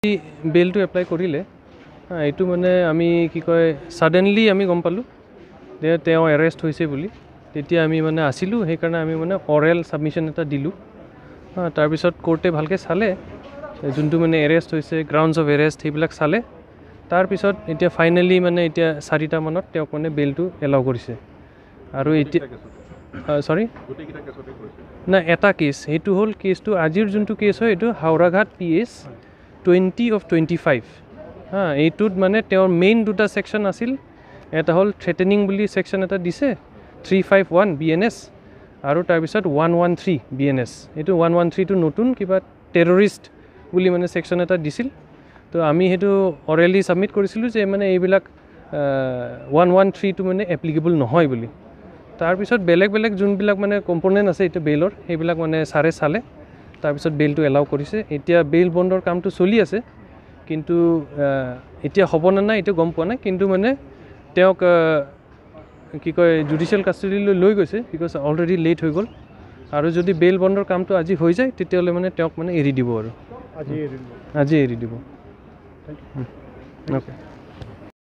বেলটো apply কৰিলে এইটো মানে আমি কি কয় ছাডেনলি আমি গম পালোঁ যে তেওঁ এৰেষ্ট হৈছে বুলি। তেতিয়া আমি মানে আছিলোঁ, সেইকাৰণে আমি মানে অৰেল ছাবমিশ্যন এটা দিলোঁ। তাৰপিছত কোৰ্টে ভালকৈ চালে যোনটো মানে এৰেষ্ট হৈছে, গ্ৰাউণ্ডছ অফ এৰেষ্ট সেইবিলাক চালে। তাৰপিছত এতিয়া ফাইনেলি মানে এতিয়া 4টা মানত তেওঁক মানে বেলটো এলাউ কৰিছে। আৰু এতিয়া চৰি নাই, এটা কেছ, সেইটো হ'ল কেছটো আজিৰ যোনটো কেছ হয় এইটো হাওৰাঘাট PH 20/25। এইটোত মানে তেওঁৰ মেইন দুটা ছেকশ্যন আছিল। এটা হ'ল থ্ৰেটেনিং বুলি ছেকশ্যন এটা দিছে 351 BNS, আৰু তাৰপিছত 113 BNS। এইটো 113টো নতুন কিবা টেৰৰিষ্ট বুলি মানে ছেকশ্যন এটা দিছিল। তো আমি সেইটো অৰেলি ছাবমিট কৰিছিলোঁ যে মানে এইবিলাক 113টো মানে এপ্লিকেবল নহয় বুলি। তাৰপিছত বেলেগ বেলেগ যোনবিলাক মানে কম্পনেণ্ট আছে এইটো বেইলৰ, সেইবিলাক মানে ছাৰে চালে। তাৰপিছত বেইলটো এলাউ কৰিছে। এতিয়া বেইল বণ্ডৰ কামটো চলি আছে, কিন্তু এতিয়া হ'ব নে নাই এইটো গম পোৱা নাই। কিন্তু মানে তেওঁক কি কয় জুডিচিয়েল কাষ্টডিলৈ লৈ গৈছে, বিকজ অলৰেডি লেট হৈ গ'ল। আৰু যদি বেইল বণ্ডৰ কামটো আজি হৈ যায় তেতিয়াহ'লে মানে তেওঁক মানে এৰি দিব আৰু আজি এৰি দিব। অ'কে।